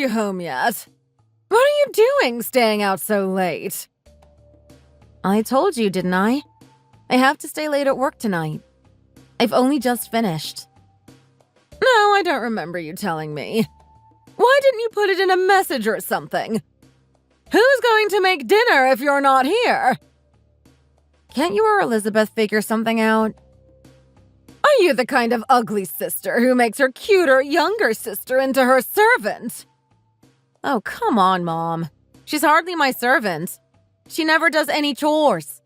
you home yet? What are you doing staying out so late? I told you, didn't I? I have to stay late at work tonight. I've only just finished. No, I don't remember you telling me. Why didn't you put it in a message or something? Who's going to make dinner if you're not here? Can't you or Elizabeth figure something out? Are you the kind of ugly sister who makes her cuter younger sister into her servant? Oh, come on, Mom. She's hardly my servant. She never does any chores.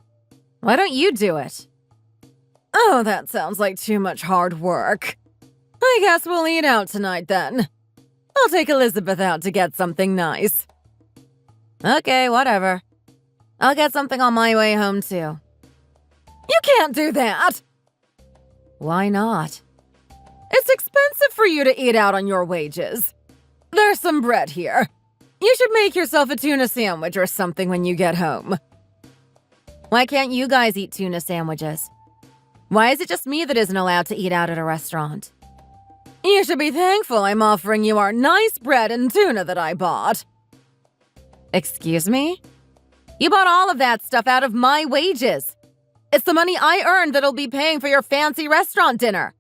Why don't you do it? Oh, that sounds like too much hard work. I guess we'll eat out tonight then. I'll take Elizabeth out to get something nice. Okay, whatever. I'll get something on my way home, too. You can't do that! Why not? It's expensive for you to eat out on your wages. There's some bread here. You should make yourself a tuna sandwich or something when you get home. Why can't you guys eat tuna sandwiches? Why is it just me that isn't allowed to eat out at a restaurant? You should be thankful I'm offering you our nice bread and tuna that I bought. Excuse me? You bought all of that stuff out of my wages. It's the money I earned that'll be paying for your fancy restaurant dinner.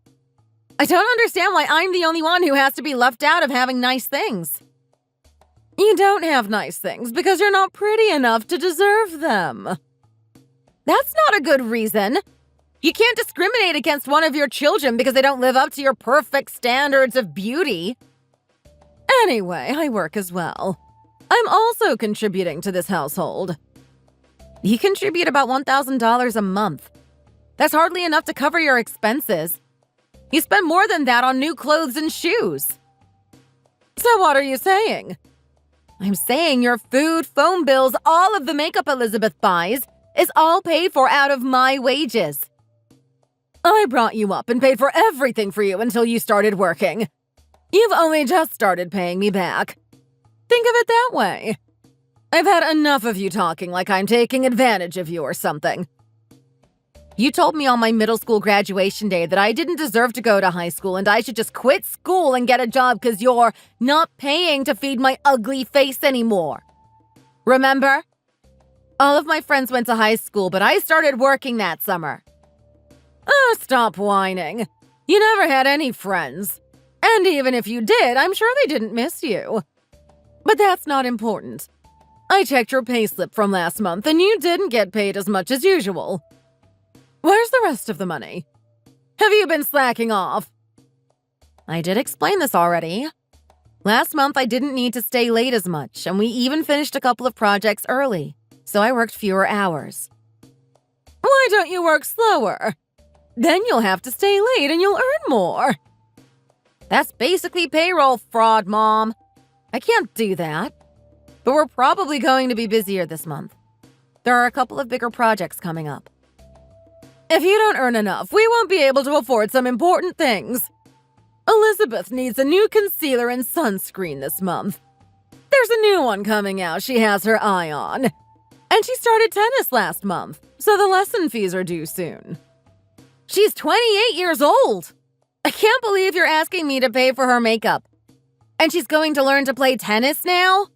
I don't understand why I'm the only one who has to be left out of having nice things. You don't have nice things because you're not pretty enough to deserve them. That's not a good reason. You can't discriminate against one of your children because they don't live up to your perfect standards of beauty. Anyway, I work as well. I'm also contributing to this household. You contribute about $1,000 a month. That's hardly enough to cover your expenses. You spend more than that on new clothes and shoes. So what are you saying? I'm saying your food, phone bills, all of the makeup Elizabeth buys is all paid for out of my wages. I brought you up and paid for everything for you until you started working. You've only just started paying me back. Think of it that way. I've had enough of you talking like I'm taking advantage of you or something. You told me on my middle school graduation day that I didn't deserve to go to high school and I should just quit school and get a job because you're not paying to feed my ugly face anymore. Remember? All of my friends went to high school, but I started working that summer. Oh, stop whining. You never had any friends. And even if you did, I'm sure they didn't miss you. But that's not important. I checked your payslip from last month and you didn't get paid as much as usual. Where's the rest of the money? Have you been slacking off? I did explain this already. Last month, I didn't need to stay late as much, and we even finished a couple of projects early, so I worked fewer hours. Why don't you work slower? Then you'll have to stay late and you'll earn more. That's basically payroll fraud, Mom. I can't do that. But we're probably going to be busier this month. There are a couple of bigger projects coming up. If you don't earn enough, we won't be able to afford some important things. Elizabeth needs a new concealer and sunscreen this month. There's a new one coming out she has her eye on. And she started tennis last month, so the lesson fees are due soon. She's 28 years old. I can't believe you're asking me to pay for her makeup. And she's going to learn to play tennis now?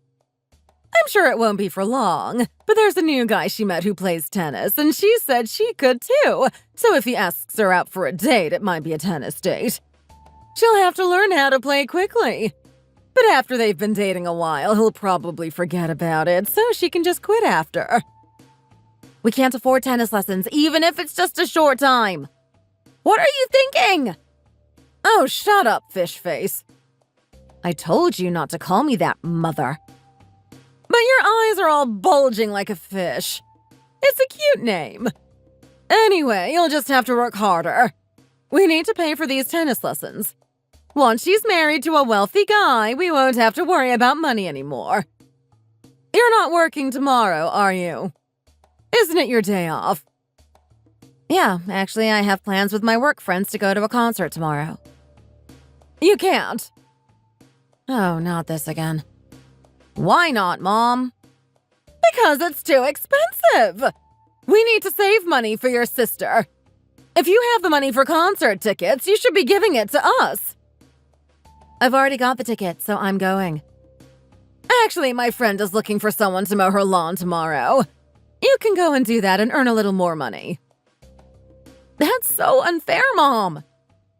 I'm sure it won't be for long, but there's a new guy she met who plays tennis, and she said she could too. So if he asks her out for a date, it might be a tennis date. She'll have to learn how to play quickly. But after they've been dating a while, he'll probably forget about it, so she can just quit after. We can't afford tennis lessons, even if it's just a short time. What are you thinking? Oh, shut up, fish face. I told you not to call me that, Mother. But your eyes are all bulging like a fish. It's a cute name. Anyway, you'll just have to work harder. We need to pay for these tennis lessons. Once she's married to a wealthy guy, we won't have to worry about money anymore. You're not working tomorrow, are you? Isn't it your day off? Yeah, actually, I have plans with my work friends to go to a concert tomorrow. You can't. Oh, not this again. Why not, Mom? Because it's too expensive. We need to save money for your sister. If you have the money for concert tickets, you should be giving it to us. I've already got the tickets, so I'm going. Actually, my friend is looking for someone to mow her lawn tomorrow. You can go and do that and earn a little more money. That's so unfair, Mom.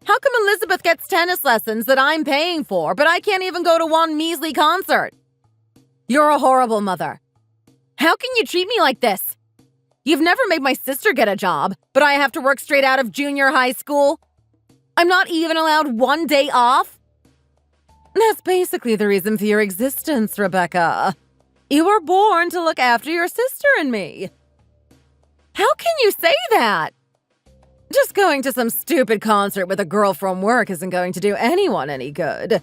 How come Elizabeth gets tennis lessons that I'm paying for, but I can't even go to one measly concert? You're a horrible mother. How can you treat me like this? You've never made my sister get a job, but I have to work straight out of junior high school. I'm not even allowed one day off. That's basically the reason for your existence, Rebecca. You were born to look after your sister and me. How can you say that? Just going to some stupid concert with a girl from work isn't going to do anyone any good.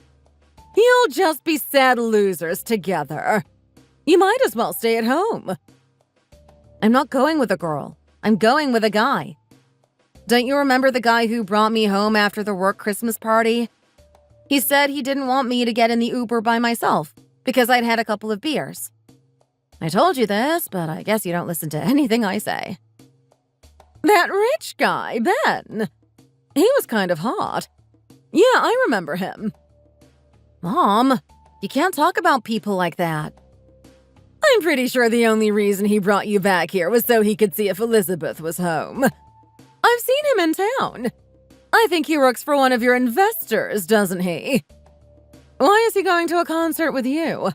You'll just be sad losers together. You might as well stay at home. I'm not going with a girl. I'm going with a guy. Don't you remember the guy who brought me home after the work Christmas party? He said he didn't want me to get in the Uber by myself because I'd had a couple of beers. I told you this, but I guess you don't listen to anything I say. That rich guy, Ben. He was kind of hot. Yeah, I remember him. Mom, you can't talk about people like that. I'm pretty sure the only reason he brought you back here was so he could see if Elizabeth was home. I've seen him in town. I think he works for one of your investors, doesn't he? Why is he going to a concert with you?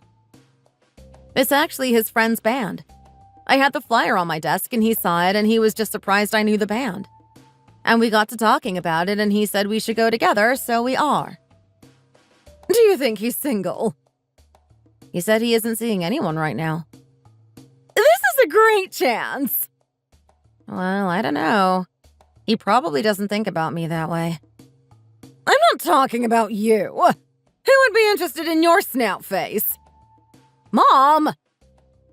It's actually his friend's band. I had the flyer on my desk and he saw it and he was just surprised I knew the band. And we got to talking about it and he said we should go together, so we are. Do you think he's single? He said he isn't seeing anyone right now. This is a great chance. Well, I don't know. He probably doesn't think about me that way. I'm not talking about you. Who would be interested in your snout face? Mom!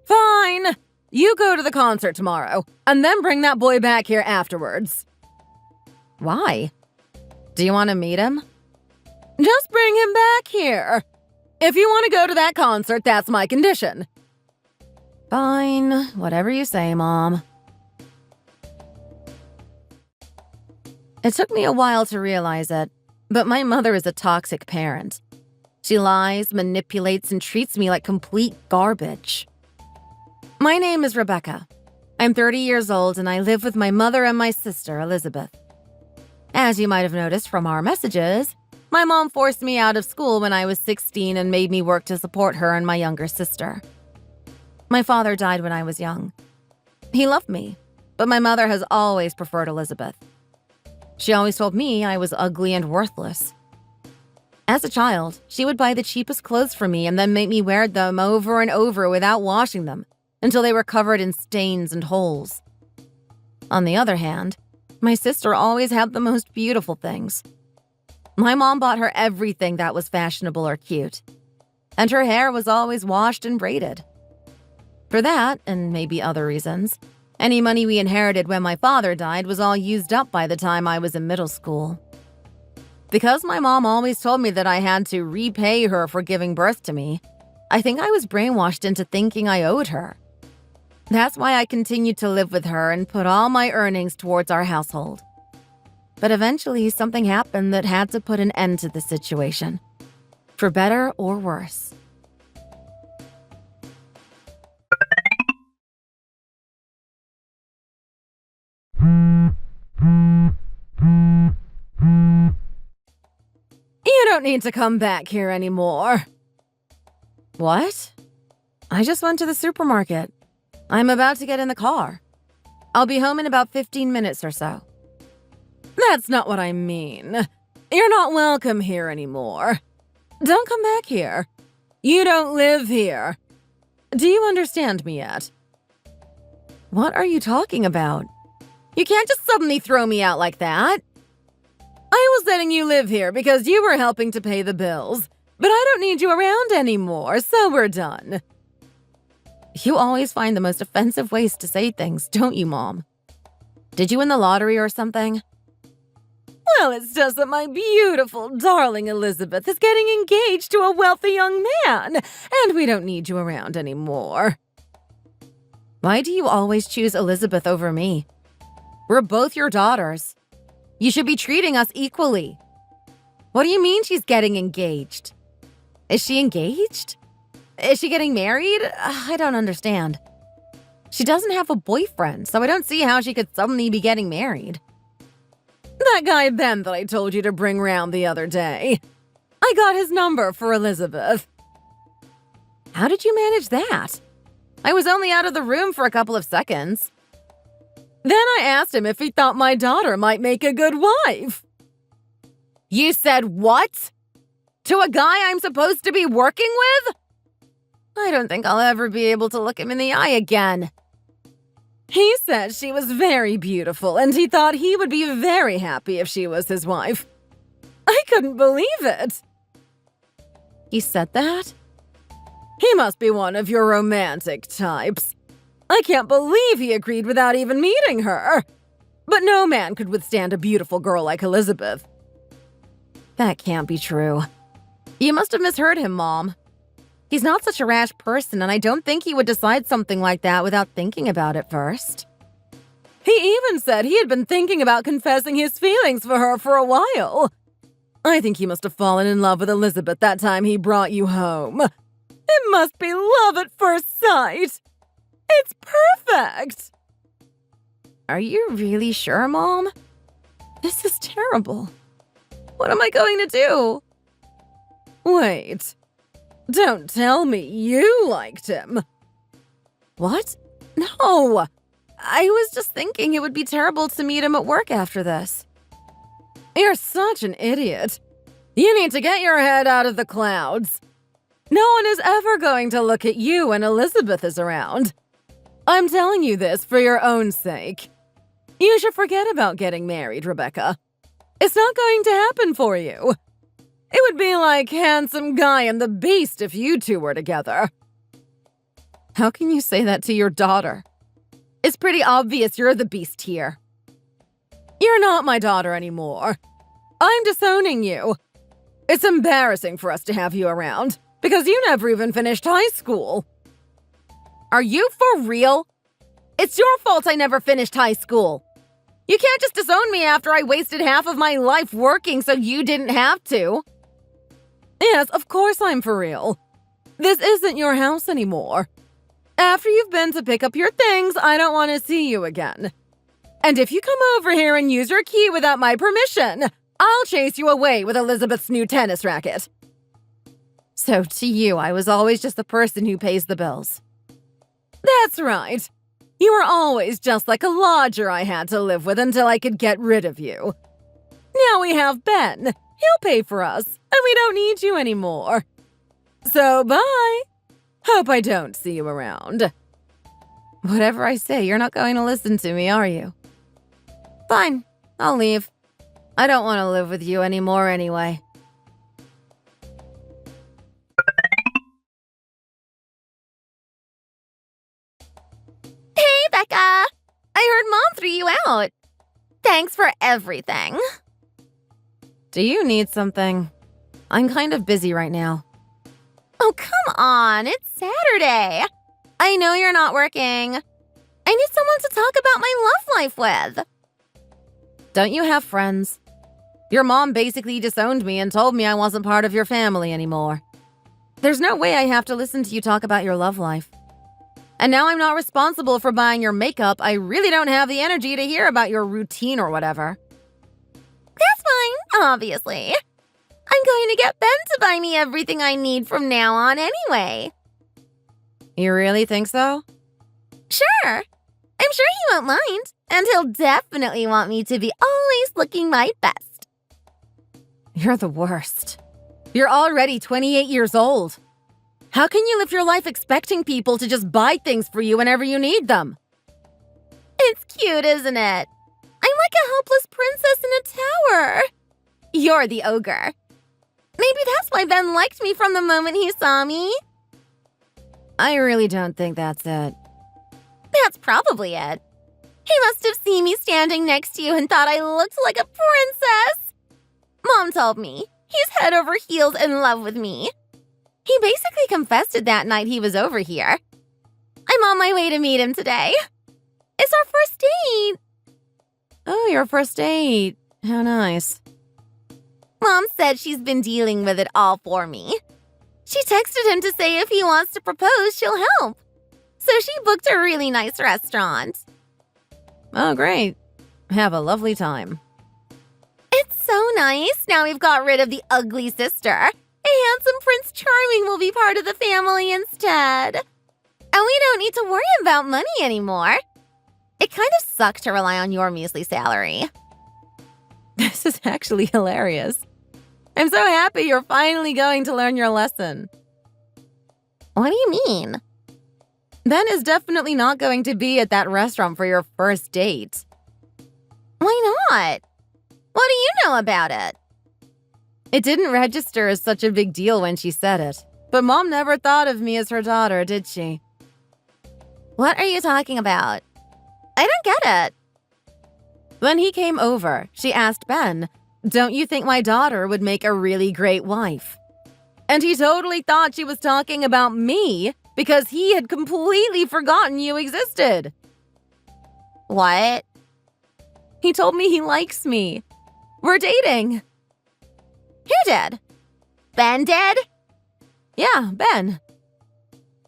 Fine. You go to the concert tomorrow, and then bring that boy back here afterwards. Why? Do you want to meet him? Just bring him back here. If you want to go to that concert, that's my condition. Fine. Whatever you say, Mom. It took me a while to realize it, but my mother is a toxic parent. She lies, manipulates, and treats me like complete garbage. My name is Rebecca. I'm 30 years old and I live with my mother and my sister, Elizabeth. As you might have noticed from our messages, my mom forced me out of school when I was 16 and made me work to support her and my younger sister. My father died when I was young. He loved me, but my mother has always preferred Elizabeth. She always told me I was ugly and worthless. As a child, she would buy the cheapest clothes for me and then make me wear them over and over without washing them until they were covered in stains and holes. On the other hand, my sister always had the most beautiful things. My mom bought her everything that was fashionable or cute, and her hair was always washed and braided. For that, and maybe other reasons, any money we inherited when my father died was all used up by the time I was in middle school. Because my mom always told me that I had to repay her for giving birth to me, I think I was brainwashed into thinking I owed her. That's why I continued to live with her and put all my earnings towards our household. But eventually, something happened that had to put an end to the situation, for better or worse. You don't need to come back here anymore. What? I just went to the supermarket. I'm about to get in the car. I'll be home in about 15 minutes or so. That's not what I mean. You're not welcome here anymore. Don't come back here. You don't live here. Do you understand me yet? What are you talking about? You can't just suddenly throw me out like that. I was letting you live here because you were helping to pay the bills, but I don't need you around anymore, so we're done. You always find the most offensive ways to say things, don't you, Mom? Did you win the lottery or something? Well, it's just that my beautiful, darling Elizabeth is getting engaged to a wealthy young man, and we don't need you around anymore. Why do you always choose Elizabeth over me? We're both your daughters. You should be treating us equally. What do you mean she's getting engaged? Is she engaged? Is she getting married? I don't understand. She doesn't have a boyfriend, so I don't see how she could suddenly be getting married. That guy Ben that I told you to bring round the other day. I got his number for Elizabeth. How did you manage that? I was only out of the room for a couple of seconds. Then I asked him if he thought my daughter might make a good wife. You said what? To a guy I'm supposed to be working with? I don't think I'll ever be able to look him in the eye again. He said she was very beautiful and he thought he would be very happy if she was his wife. I couldn't believe it. He said that? He must be one of your romantic types. I can't believe he agreed without even meeting her. But no man could withstand a beautiful girl like Elizabeth. That can't be true. You must have misheard him, Mom. He's not such a rash person, and I don't think he would decide something like that without thinking about it first. He even said he had been thinking about confessing his feelings for her for a while. I think he must have fallen in love with Elizabeth that time he brought you home. It must be love at first sight. It's perfect. Are you really sure, Mom? This is terrible. What am I going to do? Wait. Don't tell me you liked him. What? No. I was just thinking it would be terrible to meet him at work after this. You're such an idiot. You need to get your head out of the clouds. No one is ever going to look at you when Elizabeth is around. I'm telling you this for your own sake. You should forget about getting married, Rebecca. It's not going to happen for you. It would be like Handsome Guy and the Beast if you two were together. How can you say that to your daughter? It's pretty obvious you're the Beast here. You're not my daughter anymore. I'm disowning you. It's embarrassing for us to have you around because you never even finished high school. Are you for real? It's your fault I never finished high school. You can't just disown me after I wasted half of my life working so you didn't have to. Yes, of course I'm for real. This isn't your house anymore. After you've been to pick up your things, I don't want to see you again. And if you come over here and use your key without my permission, I'll chase you away with Elizabeth's new tennis racket. So to you, I was always just the person who pays the bills. That's right. You were always just like a lodger I had to live with until I could get rid of you. Now we have Ben. He'll pay for us, and we don't need you anymore. So bye. Hope I don't see you around. Whatever I say, you're not going to listen to me, are you? Fine, I'll leave. I don't want to live with you anymore anyway. Hey, Becca! I heard Mom threw you out. Thanks for everything. Do you need something? I'm kind of busy right now. Oh, come on. It's Saturday. I know you're not working. I need someone to talk about my love life with. Don't you have friends? Your mom basically disowned me and told me I wasn't part of your family anymore. There's no way I have to listen to you talk about your love life. And now I'm not responsible for buying your makeup. I really don't have the energy to hear about your routine or whatever. That's fine, obviously. I'm going to get Ben to buy me everything I need from now on anyway. You really think so? Sure. I'm sure he won't mind, and he'll definitely want me to be always looking my best. You're the worst. You're already 28 years old. How can you live your life expecting people to just buy things for you whenever you need them? It's cute, isn't it? I'm like a helpless princess in a tower. You're the ogre. Maybe that's why Ben liked me from the moment he saw me. I really don't think that's it. That's probably it. He must have seen me standing next to you and thought I looked like a princess. Mom told me he's head over heels in love with me. He basically confessed it that night he was over here. I'm on my way to meet him today. It's our first date. Oh, your first date. How nice. Mom said she's been dealing with it all for me. She texted him to say if he wants to propose, she'll help. So she booked a really nice restaurant. Oh, great. Have a lovely time. It's so nice. Now we've got rid of the ugly sister. A handsome Prince Charming will be part of the family instead. And we don't need to worry about money anymore. It kind of sucks to rely on your measly salary. This is actually hilarious. I'm so happy you're finally going to learn your lesson. What do you mean? Ben is definitely not going to be at that restaurant for your first date. Why not? What do you know about it? It didn't register as such a big deal when she said it. But Mom never thought of me as her daughter, did she? What are you talking about? I don't get it. When he came over, she asked Ben, "Don't you think my daughter would make a really great wife?" And he totally thought she was talking about me because he had completely forgotten you existed. What? He told me he likes me. We're dating. Who did? Ben did? Yeah, Ben.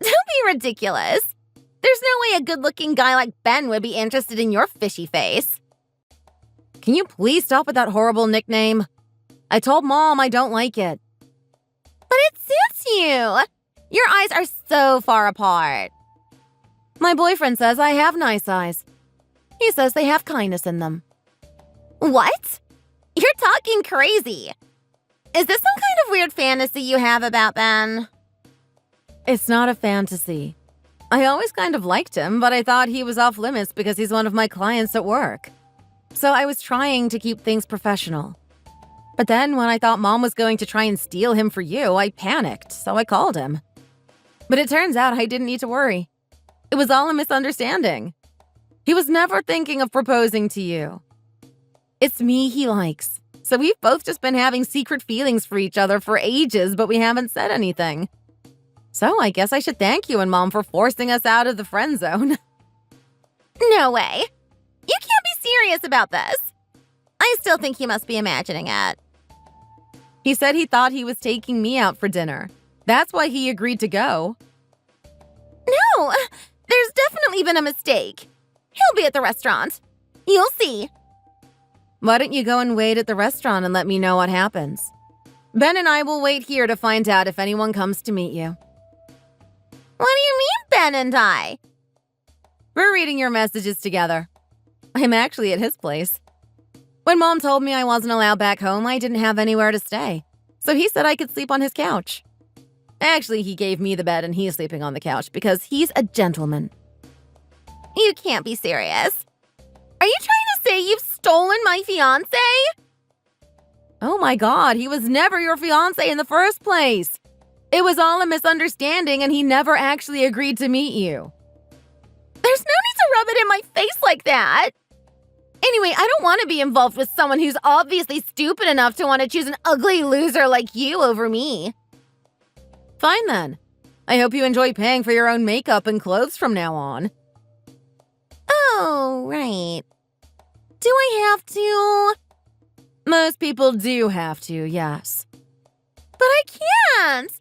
Don't be ridiculous. There's no way a good-looking guy like Ben would be interested in your fishy face. Can you please stop with that horrible nickname? I told Mom I don't like it. But it suits you. Your eyes are so far apart. My boyfriend says I have nice eyes. He says they have kindness in them. What? You're talking crazy. Is this some kind of weird fantasy you have about Ben? It's not a fantasy. I always kind of liked him, but I thought he was off limits because he's one of my clients at work. So I was trying to keep things professional. But then when I thought Mom was going to try and steal him for you, I panicked, so I called him. But it turns out I didn't need to worry. It was all a misunderstanding. He was never thinking of proposing to you. It's me he likes. So we've both just been having secret feelings for each other for ages, but we haven't said anything. So I guess I should thank you and Mom for forcing us out of the friend zone. No way. You can't be serious about this. I still think you must be imagining it. He said he thought he was taking me out for dinner. That's why he agreed to go. No, there's definitely been a mistake. He'll be at the restaurant. You'll see. Why don't you go and wait at the restaurant and let me know what happens? Ben and I will wait here to find out if anyone comes to meet you. What do you mean, Ben and I? We're reading your messages together. I'm actually at his place. When Mom told me I wasn't allowed back home, I didn't have anywhere to stay. So he said I could sleep on his couch. Actually, he gave me the bed and he's sleeping on the couch because he's a gentleman. You can't be serious. Are you trying to say you've stolen my fiancé? Oh my God, he was never your fiancé in the first place. It was all a misunderstanding and he never actually agreed to meet you. There's no need to rub it in my face like that. Anyway, I don't want to be involved with someone who's obviously stupid enough to want to choose an ugly loser like you over me. Fine then. I hope you enjoy paying for your own makeup and clothes from now on. Oh, right. Do I have to? Most people do have to, yes. But I can't.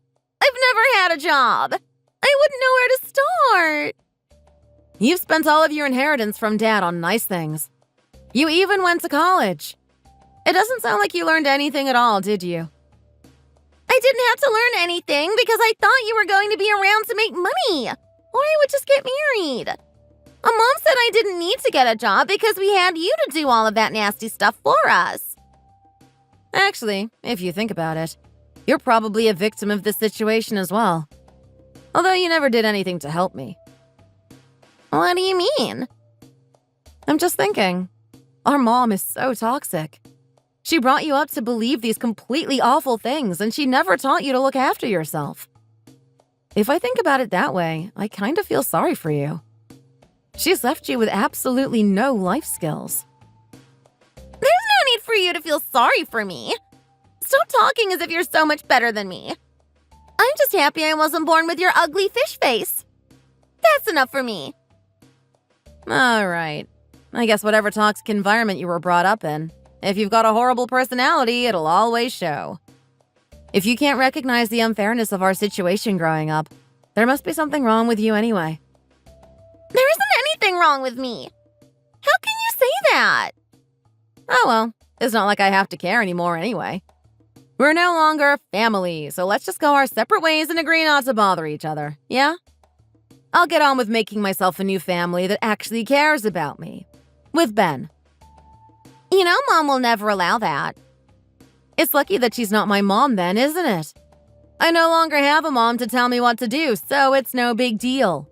I've never had a job. I wouldn't know where to start. You've spent all of your inheritance from Dad on nice things. You even went to college. It doesn't sound like you learned anything at all, did you? I didn't have to learn anything because I thought you were going to be around to make money. Or I would just get married. Mom said I didn't need to get a job because we had you to do all of that nasty stuff for us. Actually, if you think about it, you're probably a victim of this situation as well. Although you never did anything to help me. What do you mean? I'm just thinking. Our mom is so toxic. She brought you up to believe these completely awful things, and she never taught you to look after yourself. If I think about it that way, I kind of feel sorry for you. She's left you with absolutely no life skills. There's no need for you to feel sorry for me. Stop talking as if you're so much better than me. I'm just happy I wasn't born with your ugly fish face. That's enough for me. All right. I guess whatever toxic environment you were brought up in, if you've got a horrible personality, it'll always show. If you can't recognize the unfairness of our situation growing up, there must be something wrong with you anyway. There isn't anything wrong with me. How can you say that? Oh well, it's not like I have to care anymore anyway. We're no longer family, so let's just go our separate ways and agree not to bother each other, yeah? I'll get on with making myself a new family that actually cares about me. With Ben. You know, Mom will never allow that. It's lucky that she's not my mom then, isn't it? I no longer have a mom to tell me what to do, so it's no big deal.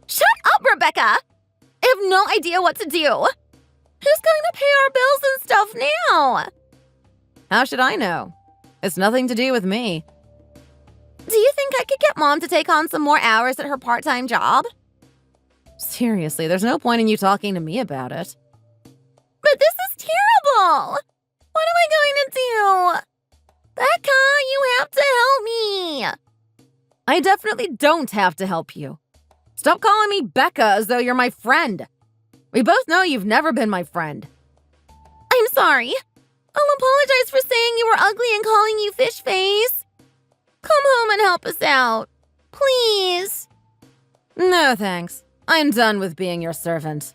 Shut up, Rebecca! I have no idea what to do. Who's going to pay our bills and stuff now? How should I know? It's nothing to do with me. Do you think I could get Mom to take on some more hours at her part-time job? Seriously, there's no point in you talking to me about it. But this is terrible! What am I going to do? Becca, you have to help me! I definitely don't have to help you. Stop calling me Becca as though you're my friend. We both know you've never been my friend. I'm sorry. I'll apologize for saying you were ugly and calling you fish face. Come home and help us out. Please. No, thanks. I'm done with being your servant.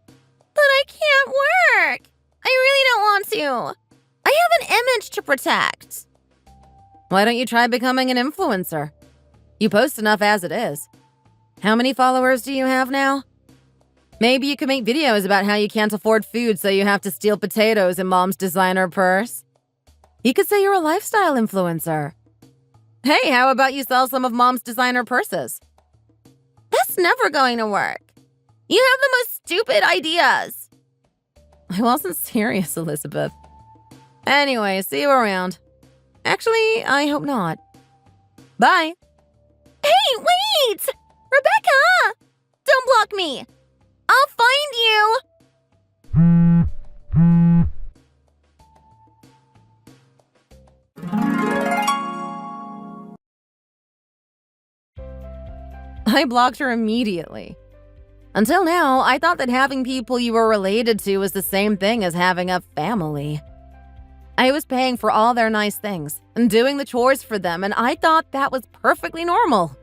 But I can't work. I really don't want to. I have an image to protect. Why don't you try becoming an influencer? You post enough as it is. How many followers do you have now? Maybe you could make videos about how you can't afford food, so you have to steal potatoes in Mom's designer purse. You could say you're a lifestyle influencer. Hey, how about you sell some of Mom's designer purses? That's never going to work. You have the most stupid ideas. I wasn't serious, Elizabeth. Anyway, see you around. Actually, I hope not. Bye. Hey, wait! Rebecca! Don't block me. I'll find you. I blocked her immediately. Until now, I thought that having people you were related to was the same thing as having a family. I was paying for all their nice things and doing the chores for them, and I thought that was perfectly normal.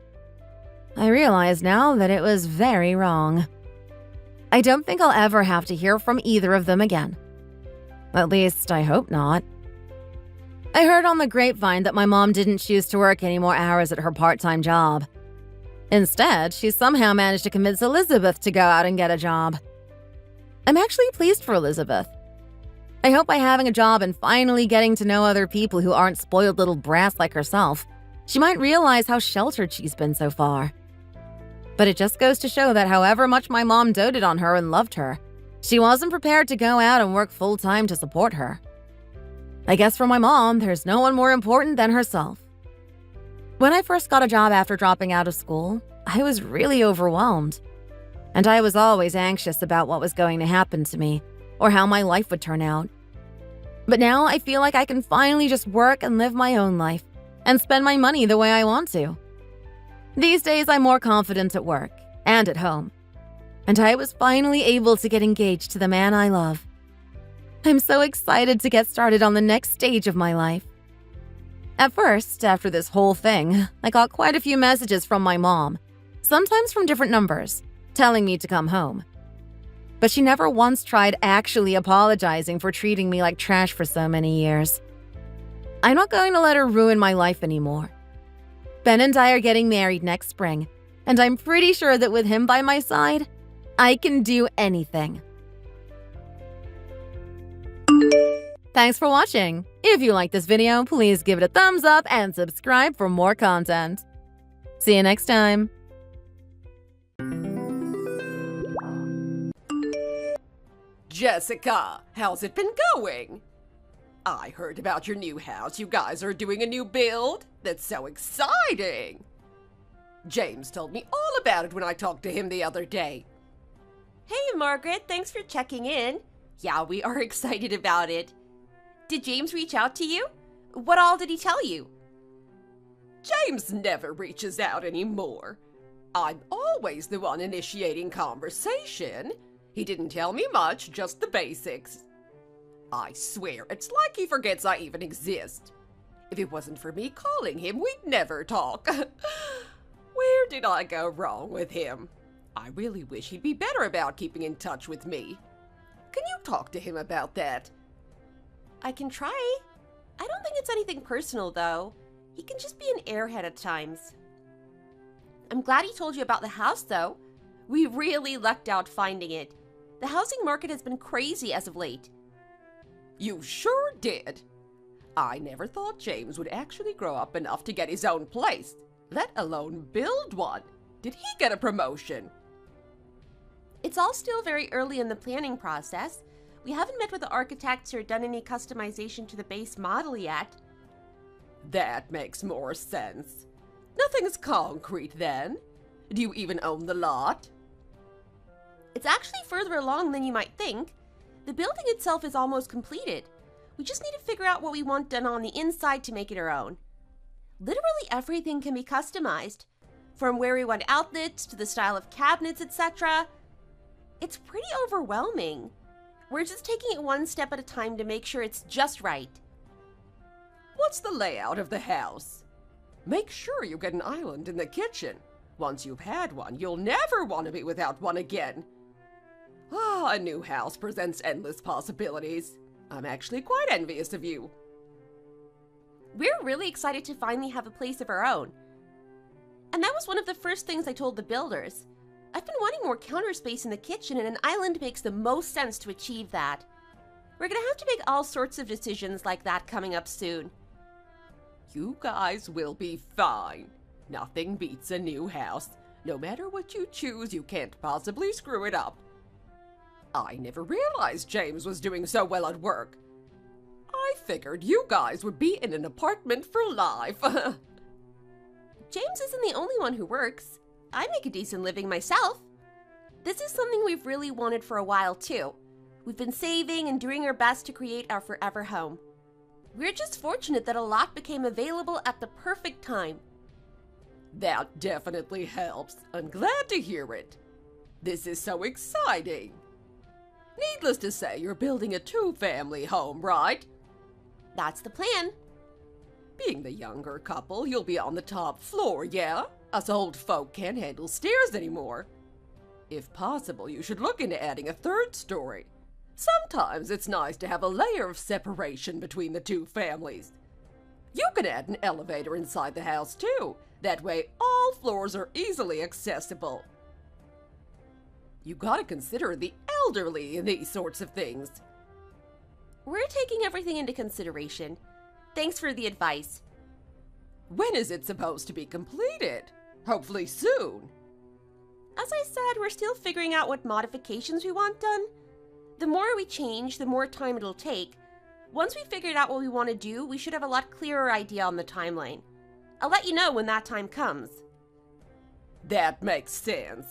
I realize now that it was very wrong. I don't think I'll ever have to hear from either of them again. At least, I hope not. I heard on the grapevine that my mom didn't choose to work any more hours at her part-time job. Instead, she somehow managed to convince Elizabeth to go out and get a job. I'm actually pleased for Elizabeth. I hope by having a job and finally getting to know other people who aren't spoiled little brats like herself, she might realize how sheltered she's been so far. But it just goes to show that however much my mom doted on her and loved her, she wasn't prepared to go out and work full-time to support her. I guess for my mom, there's no one more important than herself. When I first got a job after dropping out of school, I was really overwhelmed. And I was always anxious about what was going to happen to me, or how my life would turn out. But now I feel like I can finally just work and live my own life, and spend my money the way I want to. These days, I'm more confident at work and at home. And I was finally able to get engaged to the man I love. I'm so excited to get started on the next stage of my life. At first, after this whole thing, I got quite a few messages from my mom, sometimes from different numbers, telling me to come home. But she never once tried actually apologizing for treating me like trash for so many years. I'm not going to let her ruin my life anymore. Ben and I are getting married next spring, and I'm pretty sure that with him by my side, I can do anything. Thanks for watching. If you like this video, please give it a thumbs up and subscribe for more content. See you next time. Jessica, how's it been going? I heard about your new house. You guys are doing a new build? That's so exciting! James told me all about it when I talked to him the other day. Hey, Margaret, thanks for checking in. Yeah, we are excited about it. Did James reach out to you? What all did he tell you? James never reaches out anymore. I'm always the one initiating conversation. He didn't tell me much, just the basics. I swear, it's like he forgets I even exist. If it wasn't for me calling him, we'd never talk. Where did I go wrong with him? I really wish he'd be better about keeping in touch with me. Can you talk to him about that? I can try. I don't think it's anything personal, though. He can just be an airhead at times. I'm glad he told you about the house, though. We really lucked out finding it. The housing market has been crazy as of late. You sure did. I never thought James would actually grow up enough to get his own place, let alone build one. Did he get a promotion? It's all still very early in the planning process. We haven't met with the architects or done any customization to the base model yet. That makes more sense. Nothing's concrete then. Do you even own the lot? It's actually further along than you might think. The building itself is almost completed. We just need to figure out what we want done on the inside to make it our own. Literally everything can be customized, from where we want outlets to the style of cabinets, etc. It's pretty overwhelming. We're just taking it one step at a time to make sure it's just right. What's the layout of the house? Make sure you get an island in the kitchen. Once you've had one, you'll never want to be without one again. A new house presents endless possibilities. I'm actually quite envious of you. We're really excited to finally have a place of our own. And that was one of the first things I told the builders. I've been wanting more counter space in the kitchen, and an island makes the most sense to achieve that. We're gonna have to make all sorts of decisions like that coming up soon. You guys will be fine. Nothing beats a new house. No matter what you choose, you can't possibly screw it up. I never realized James was doing so well at work. I figured you guys would be in an apartment for life. James isn't the only one who works. I make a decent living myself. This is something we've really wanted for a while, too. We've been saving and doing our best to create our forever home. We're just fortunate that a lot became available at the perfect time. That definitely helps. I'm glad to hear it. This is so exciting. Needless to say, you're building a two-family home, right? That's the plan. Being the younger couple, you'll be on the top floor, yeah? Us old folk can't handle stairs anymore. If possible, you should look into adding a third story. Sometimes it's nice to have a layer of separation between the two families. You can add an elevator inside the house, too. That way, all floors are easily accessible. You gotta consider the elderly in these sorts of things. We're taking everything into consideration. Thanks for the advice. When is it supposed to be completed? Hopefully soon. As I said, we're still figuring out what modifications we want done. The more we change, the more time it'll take. Once we figured out what we want to do, we should have a lot clearer idea on the timeline. I'll let you know when that time comes. That makes sense.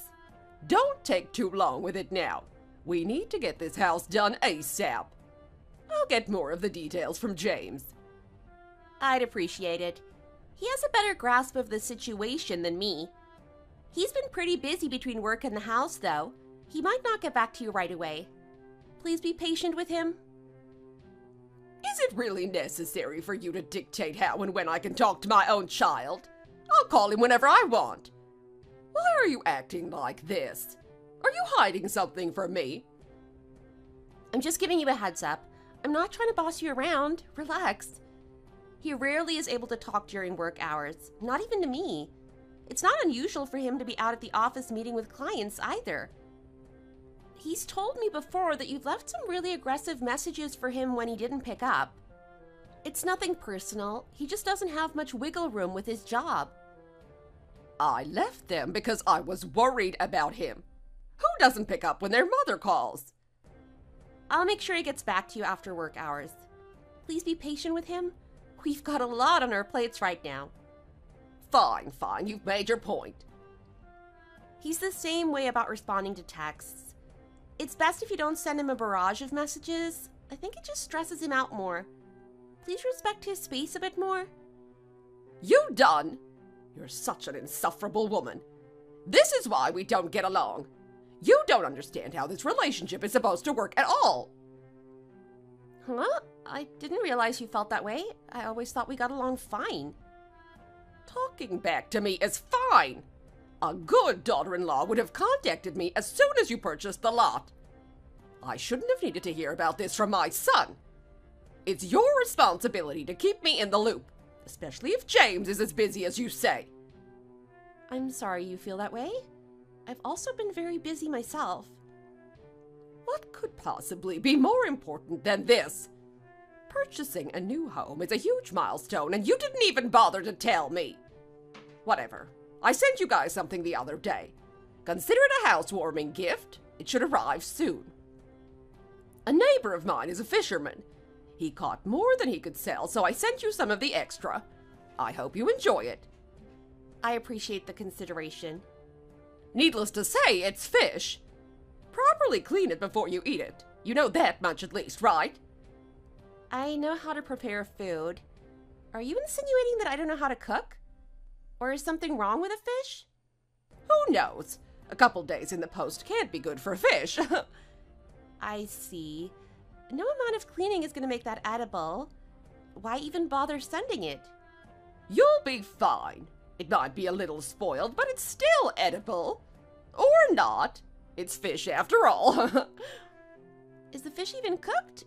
Don't take too long with it now. We need to get this house done ASAP. I'll get more of the details from James. I'd appreciate it. He has a better grasp of the situation than me. He's been pretty busy between work and the house, though. He might not get back to you right away. Please be patient with him. Is it really necessary for you to dictate how and when I can talk to my own child? I'll call him whenever I want. Why are you acting like this? Are you hiding something from me? I'm just giving you a heads up. I'm not trying to boss you around. Relax. He rarely is able to talk during work hours, not even to me. It's not unusual for him to be out at the office meeting with clients either. He's told me before that you've left some really aggressive messages for him when he didn't pick up. It's nothing personal. He just doesn't have much wiggle room with his job. I left them because I was worried about him. Who doesn't pick up when their mother calls? I'll make sure he gets back to you after work hours. Please be patient with him. We've got a lot on our plates right now. Fine, you've made your point. He's the same way about responding to texts. It's best if you don't send him a barrage of messages. I think it just stresses him out more. Please respect his space a bit more. You done? You're such an insufferable woman. This is why we don't get along. You don't understand how this relationship is supposed to work at all. Huh? I didn't realize you felt that way. I always thought we got along fine. Talking back to me is fine. A good daughter-in-law would have contacted me as soon as you purchased the lot. I shouldn't have needed to hear about this from my son. It's your responsibility to keep me in the loop, especially if James is as busy as you say. I'm sorry you feel that way. I've also been very busy myself. What could possibly be more important than this? Purchasing a new home is a huge milestone, and you didn't even bother to tell me. Whatever. I sent you guys something the other day. Consider it a housewarming gift. It should arrive soon. A neighbor of mine is a fisherman. He caught more than he could sell, so I sent you some of the extra. I hope you enjoy it. I appreciate the consideration. Needless to say, it's fish. Properly clean it before you eat it. You know that much at least, right? I know how to prepare food. Are you insinuating that I don't know how to cook? Or is something wrong with a fish? Who knows? A couple days in the post can't be good for fish. I see. No amount of cleaning is going to make that edible. Why even bother sending it? You'll be fine. It might be a little spoiled, but it's still edible. Or not. It's fish after all. Is the fish even cooked?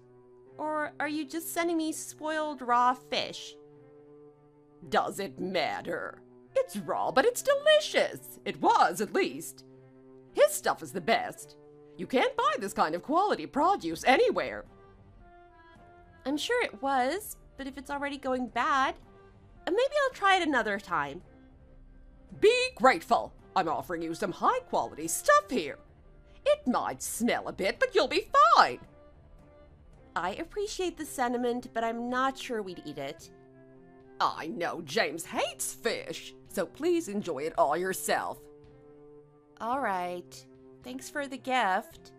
Or are you just sending me spoiled raw fish? Does it matter? It's raw, but it's delicious. It was, at least. His stuff is the best. You can't buy this kind of quality produce anywhere. I'm sure it was, but if it's already going bad, maybe I'll try it another time. Be grateful. I'm offering you some high-quality stuff here. It might smell a bit, but you'll be fine. I appreciate the sentiment, but I'm not sure we'd eat it. I know James hates fish, so please enjoy it all yourself. All right. Thanks for the gift.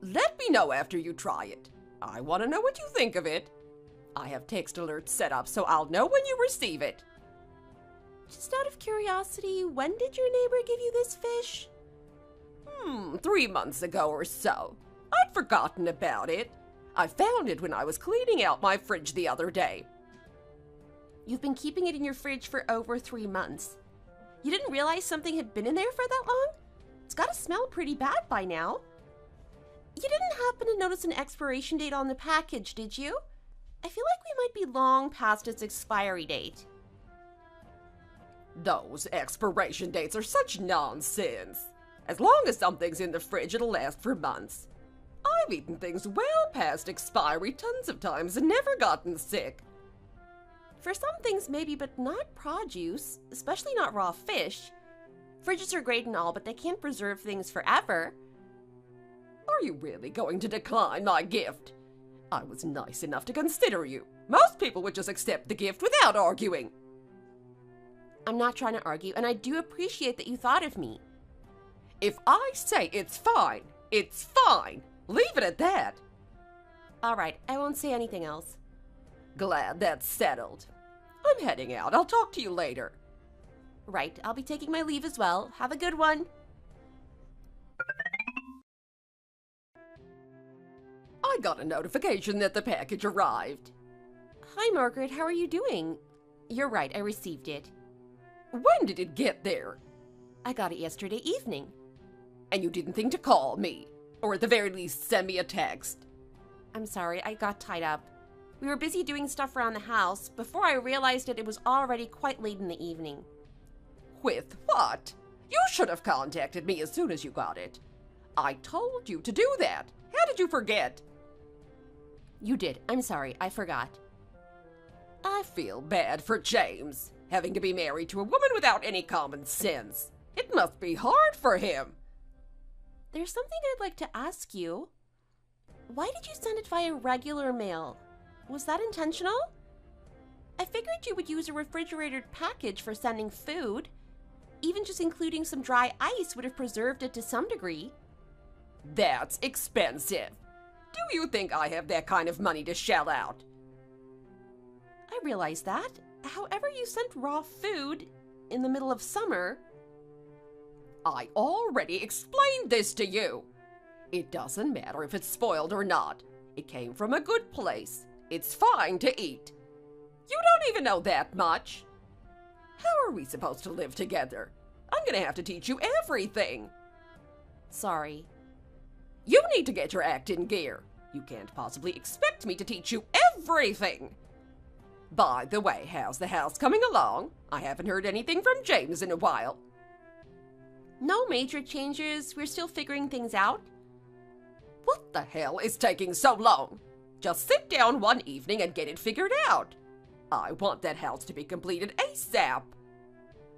Let me know after you try it. I want to know what you think of it. I have text alerts set up, so I'll know when you receive it. Just out of curiosity, when did your neighbor give you this fish? 3 months ago or so. I'd forgotten about it. I found it when I was cleaning out my fridge the other day. You've been keeping it in your fridge for over 3 months. You didn't realize something had been in there for that long? It's gotta smell pretty bad by now. You didn't happen to notice an expiration date on the package, did you? I feel like we might be long past its expiry date. Those expiration dates are such nonsense. As long as something's in the fridge, it'll last for months. I've eaten things well past expiry tons of times and never gotten sick. For some things maybe, but not produce, especially not raw fish. Fridges are great and all, but they can't preserve things forever. Are you really going to decline my gift? I was nice enough to consider you. Most people would just accept the gift without arguing. I'm not trying to argue, and I do appreciate that you thought of me. If I say it's fine, it's fine. Leave it at that. All right, I won't say anything else. Glad that's settled. I'm heading out. I'll talk to you later. Right, I'll be taking my leave as well. Have a good one. I got a notification that the package arrived. Hi, Margaret. How are you doing? You're right, I received it. When did it get there? I got it yesterday evening. And you didn't think to call me? Or at the very least, send me a text? I'm sorry, I got tied up. We were busy doing stuff around the house before I realized that it was already quite late in the evening. With what? You should have contacted me as soon as you got it. I told you to do that. How did you forget? You did. I'm sorry, I forgot. I feel bad for James, having to be married to a woman without any common sense. It must be hard for him. There's something I'd like to ask you. Why did you send it via regular mail? Was that intentional? I figured you would use a refrigerated package for sending food. Even just including some dry ice would have preserved it to some degree. That's expensive. Do you think I have that kind of money to shell out? I realize that. However, you sent raw food in the middle of summer. I already explained this to you. It doesn't matter if it's spoiled or not. It came from a good place. It's fine to eat. You don't even know that much. How are we supposed to live together? I'm gonna have to teach you everything. Sorry. You need to get your act in gear. You can't possibly expect me to teach you everything. By the way, how's the house coming along? I haven't heard anything from James in a while. No major changes. We're still figuring things out. What the hell is taking so long? Just sit down one evening and get it figured out. I want that house to be completed ASAP.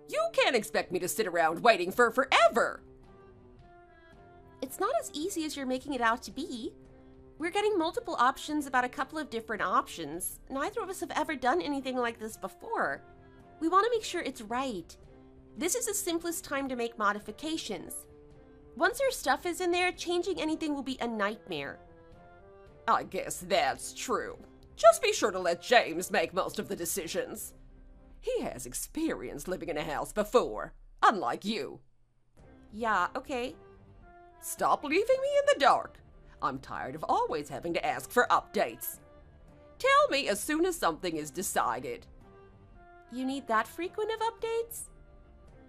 You can't expect me to sit around waiting for forever. It's not as easy as you're making it out to be. We're getting multiple options about a couple of different options. Neither of us have ever done anything like this before. We want to make sure it's right. This is the simplest time to make modifications. Once your stuff is in there, changing anything will be a nightmare. I guess that's true. Just be sure to let James make most of the decisions. He has experience living in a house before, unlike you. Yeah, okay. Stop leaving me in the dark. I'm tired of always having to ask for updates. Tell me as soon as something is decided. You need that frequent of updates?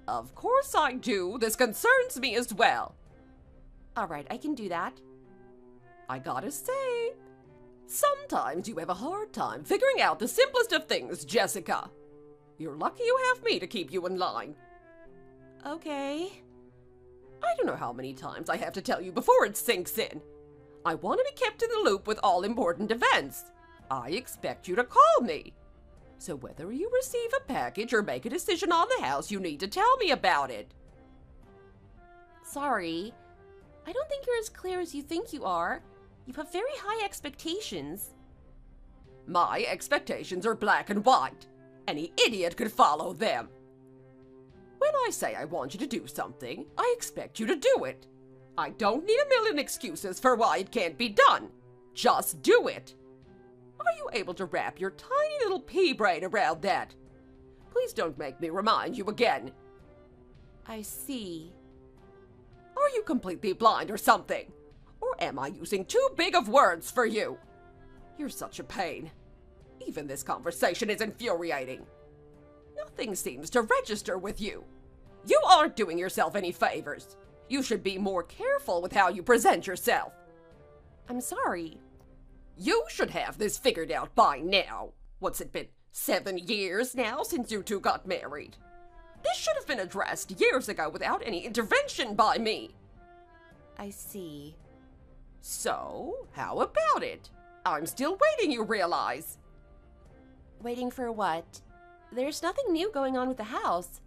Of course I do. This concerns me as well. All right, I can do that. I gotta say, sometimes you have a hard time figuring out the simplest of things, Jessica. You're lucky you have me to keep you in line. Okay. I don't know how many times I have to tell you before it sinks in. I want to be kept in the loop with all important events. I expect you to call me. So whether you receive a package or make a decision on the house, you need to tell me about it. Sorry. I don't think you're as clear as you think you are. You have very high expectations. My expectations are black and white. Any idiot could follow them. When I say I want you to do something, I expect you to do it. I don't need a million excuses for why it can't be done. Just do it. Are you able to wrap your tiny little pea brain around that? Please don't make me remind you again. I see. Are you completely blind or something? Or am I using too big of words for you? You're such a pain. Even this conversation is infuriating. Nothing seems to register with you. You aren't doing yourself any favors. You should be more careful with how you present yourself. I'm sorry. You should have this figured out by now. What's it been, 7 years now since you two got married? This should have been addressed years ago without any intervention by me. I see. So, how about it? I'm still waiting, you realize. Waiting for what? There's nothing new going on with the house.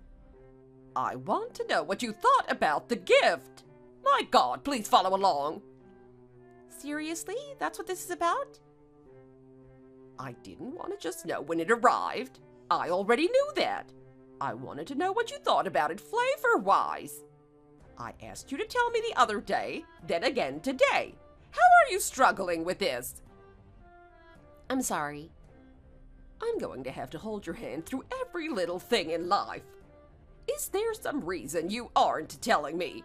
I want to know what you thought about the gift. My God, please follow along. Seriously? That's what this is about? I didn't want to just know when it arrived. I already knew that. I wanted to know what you thought about it flavor-wise. I asked you to tell me the other day, then again today. How are you struggling with this? I'm sorry. I'm going to have to hold your hand through every little thing in life. Is there some reason you aren't telling me?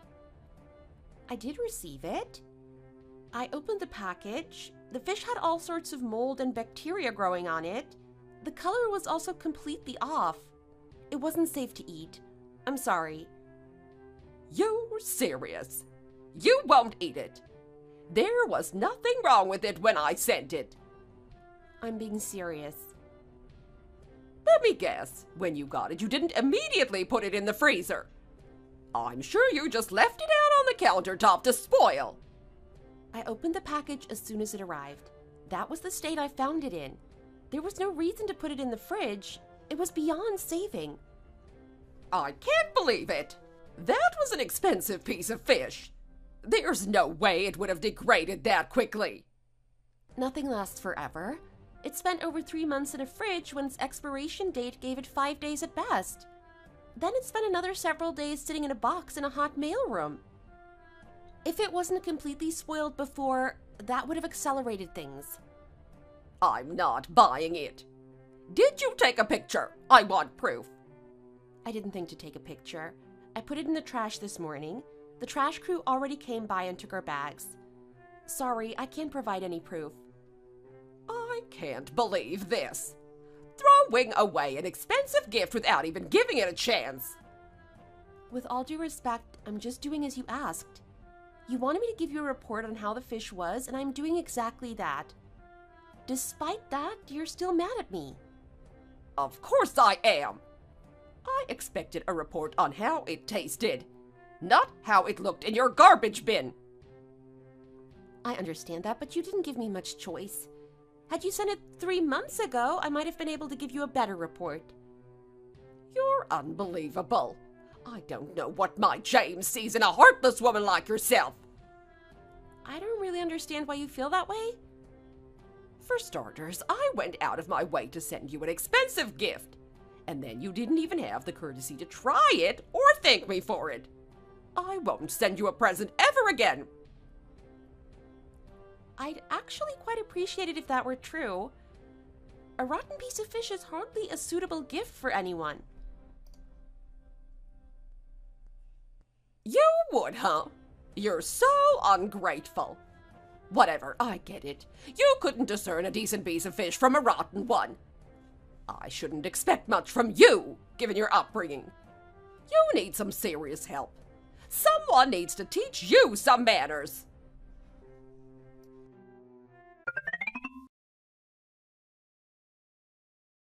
I did receive it. I opened the package. The fish had all sorts of mold and bacteria growing on it. The color was also completely off. It wasn't safe to eat. I'm sorry. You're serious. You won't eat it. There was nothing wrong with it when I sent it. I'm being serious. Let me guess. When you got it, you didn't immediately put it in the freezer. I'm sure you just left it out on the countertop to spoil. I opened the package as soon as it arrived. That was the state I found it in. There was no reason to put it in the fridge. It was beyond saving. I can't believe it. That was an expensive piece of fish. There's no way it would have degraded that quickly. Nothing lasts forever. It spent over 3 months in a fridge when its expiration date gave it 5 days at best. Then it spent another several days sitting in a box in a hot mailroom. If it wasn't completely spoiled before, that would have accelerated things. I'm not buying it. Did you take a picture? I want proof. I didn't think to take a picture. I put it in the trash this morning. The trash crew already came by and took our bags. Sorry, I can't provide any proof. I can't believe this. Throwing away an expensive gift without even giving it a chance. With all due respect, I'm just doing as you asked. You wanted me to give you a report on how the fish was, and I'm doing exactly that. Despite that, you're still mad at me. Of course I am. I expected a report on how it tasted, not how it looked in your garbage bin. I understand that, but you didn't give me much choice. Had you sent it 3 months ago, I might have been able to give you a better report. You're unbelievable. I don't know what my James sees in a heartless woman like yourself. I don't really understand why you feel that way. For starters, I went out of my way to send you an expensive gift, and then you didn't even have the courtesy to try it or thank me for it. I won't send you a present ever again. I'd actually quite appreciate it if that were true. A rotten piece of fish is hardly a suitable gift for anyone. You would, huh? You're so ungrateful. Whatever, I get it. You couldn't discern a decent piece of fish from a rotten one. I shouldn't expect much from you, given your upbringing. You need some serious help. Someone needs to teach you some manners.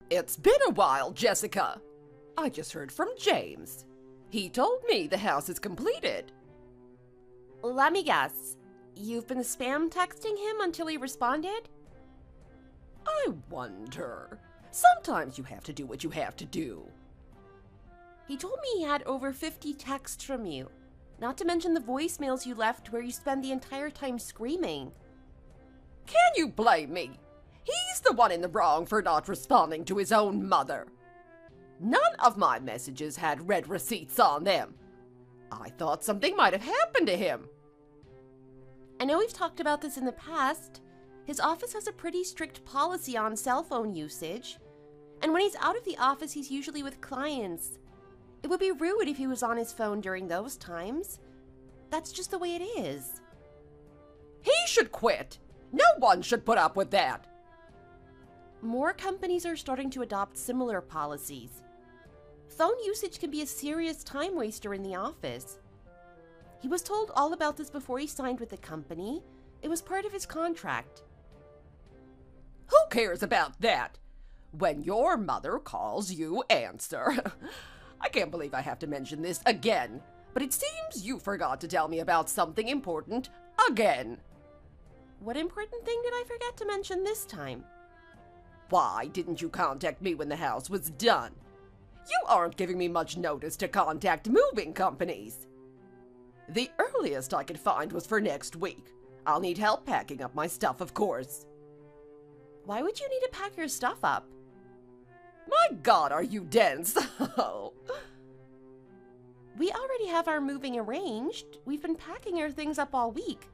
It's been a while, Jessica. I just heard from James. He told me the house is completed. Let me guess. You've been spam texting him until he responded? I wonder. Sometimes you have to do what you have to do. He told me he had over 50 texts from you. Not to mention the voicemails you left where you spend the entire time screaming. Can you blame me? He's the one in the wrong for not responding to his own mother. None of my messages had red receipts on them. I thought something might have happened to him. I know we've talked about this in the past. His office has a pretty strict policy on cell phone usage. And when he's out of the office, he's usually with clients. It would be rude if he was on his phone during those times. That's just the way it is. He should quit. No one should put up with that. More companies are starting to adopt similar policies. Phone usage can be a serious time waster in the office. He was told all about this before he signed with the company. It was part of his contract. Who cares about that? When your mother calls, you answer. I can't believe I have to mention this again, but it seems you forgot to tell me about something important again. What important thing did I forget to mention this time? Why didn't you contact me when the house was done? You aren't giving me much notice to contact moving companies. The earliest I could find was for next week. I'll need help packing up my stuff, of course. Why would you need to pack your stuff up? My God, are you dense? We already have our moving arranged. We've been packing our things up all week.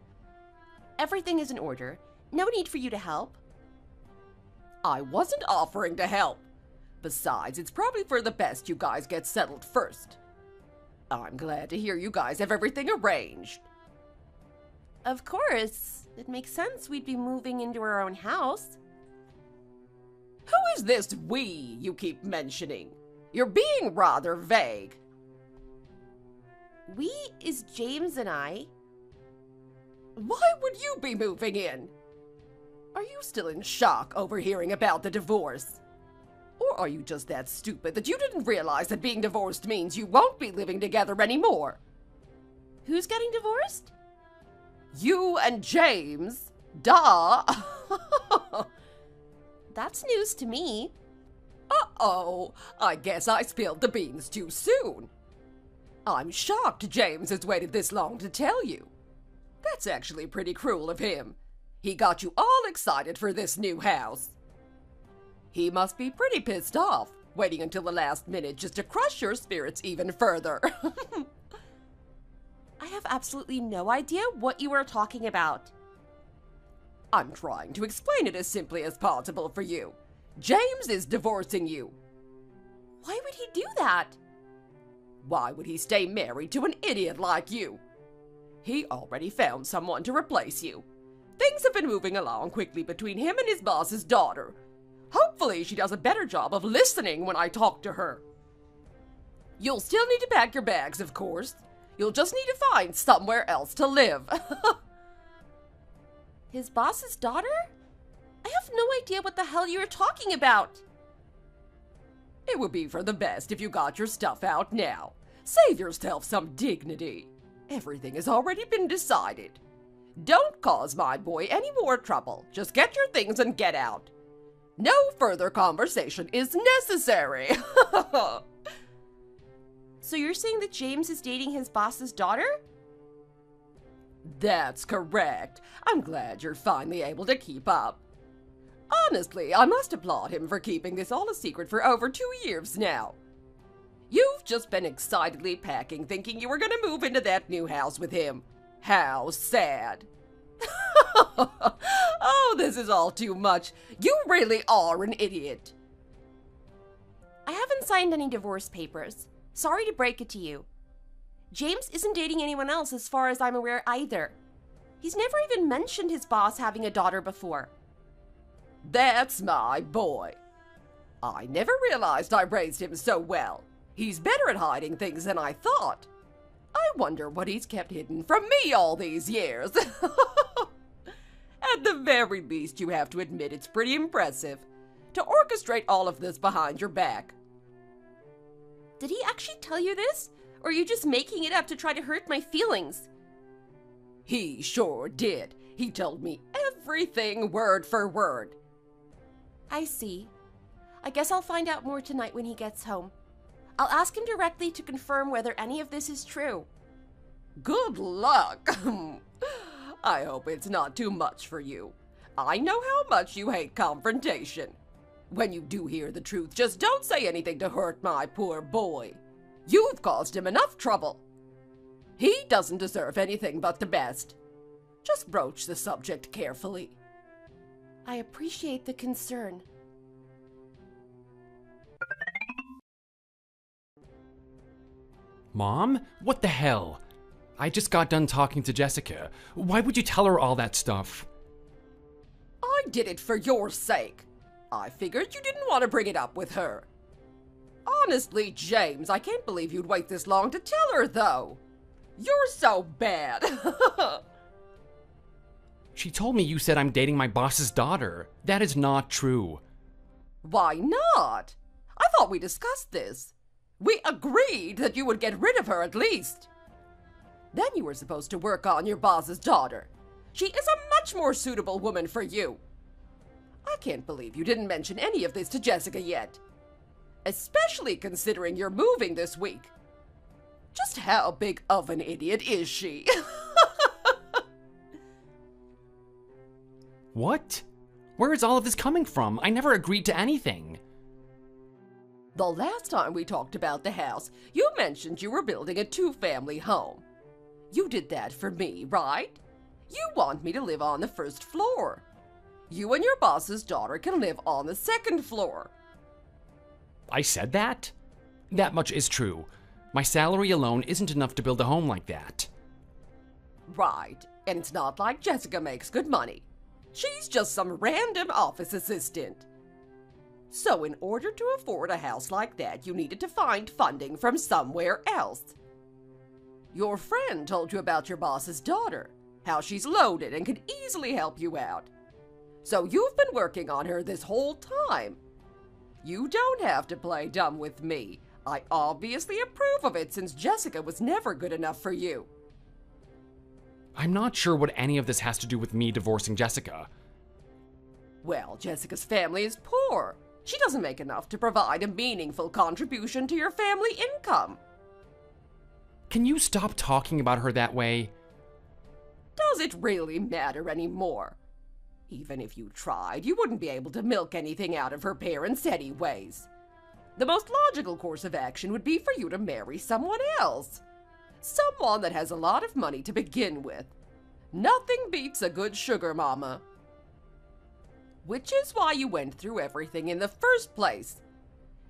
Everything is in order. No need for you to help. I wasn't offering to help. Besides, it's probably for the best you guys get settled first. I'm glad to hear you guys have everything arranged. Of course. It makes sense we'd be moving into our own house. Who is this we you keep mentioning? You're being rather vague. We is James and I. Why would you be moving in? Are you still in shock over hearing about the divorce? Or are you just that stupid that you didn't realize that being divorced means you won't be living together anymore? Who's getting divorced? You and James. Duh. That's news to me. Uh-oh. I guess I spilled the beans too soon. I'm shocked James has waited this long to tell you. That's actually pretty cruel of him. He got you all excited for this new house. He must be pretty pissed off, waiting until the last minute just to crush your spirits even further. I have absolutely no idea what you are talking about. I'm trying to explain it as simply as possible for you. James is divorcing you. Why would he do that? Why would he stay married to an idiot like you? He already found someone to replace you. Things have been moving along quickly between him and his boss's daughter. Hopefully, she does a better job of listening when I talk to her. You'll still need to pack your bags, of course. You'll just need to find somewhere else to live. His boss's daughter? I have no idea what the hell you were talking about. It would be for the best if you got your stuff out now. Save yourself some dignity. Everything has already been decided. Don't cause my boy any more trouble. Just get your things and get out. No further conversation is necessary. So you're saying that James is dating his boss's daughter? That's correct. I'm glad you're finally able to keep up. Honestly, I must applaud him for keeping this all a secret for over 2 years now. You've just been excitedly packing, thinking you were going to move into that new house with him. How sad. Oh, this is all too much. You really are an idiot. I haven't signed any divorce papers. Sorry to break it to you. James isn't dating anyone else as far as I'm aware either. He's never even mentioned his boss having a daughter before. That's my boy. I never realized I raised him so well. He's better at hiding things than I thought. I wonder what he's kept hidden from me all these years. At the very least, you have to admit it's pretty impressive to orchestrate all of this behind your back. Did he actually tell you this? Or are you just making it up to try to hurt my feelings? He sure did. He told me everything word for word. I see. I guess I'll find out more tonight when he gets home. I'll ask him directly to confirm whether any of this is true. Good luck. I hope it's not too much for you. I know how much you hate confrontation. When you do hear the truth, just don't say anything to hurt my poor boy. You've caused him enough trouble. He doesn't deserve anything but the best. Just broach the subject carefully. I appreciate the concern. Mom? What the hell? I just got done talking to Jessica. Why would you tell her all that stuff? I did it for your sake. I figured you didn't want to bring it up with her. Honestly, James, I can't believe you'd wait this long to tell her, though. You're so bad. She told me you said I'm dating my boss's daughter. That is not true. Why not? I thought we discussed this. We agreed that you would get rid of her at least. Then you were supposed to work on your boss's daughter. She is a much more suitable woman for you. I can't believe you didn't mention any of this to Jessica yet. Especially considering you're moving this week. Just how big of an idiot is she? What? Where is all of this coming from? I never agreed to anything. The last time we talked about the house, you mentioned you were building a 2-family home. You did that for me, right? You want me to live on the 1st floor. You and your boss's daughter can live on the 2nd floor. I said that? That much is true. My salary alone isn't enough to build a home like that. Right, and it's not like Jessica makes good money. She's just some random office assistant. So in order to afford a house like that, you needed to find funding from somewhere else. Your friend told you about your boss's daughter, how she's loaded and could easily help you out. So you've been working on her this whole time. You don't have to play dumb with me. I obviously approve of it since Jessica was never good enough for you. I'm not sure what any of this has to do with me divorcing Jessica. Well, Jessica's family is poor. She doesn't make enough to provide a meaningful contribution to your family income. Can you stop talking about her that way? Does it really matter anymore? Even if you tried, you wouldn't be able to milk anything out of her parents anyways. The most logical course of action would be for you to marry someone else. Someone that has a lot of money to begin with. Nothing beats a good sugar mama. Which is why you went through everything in the first place.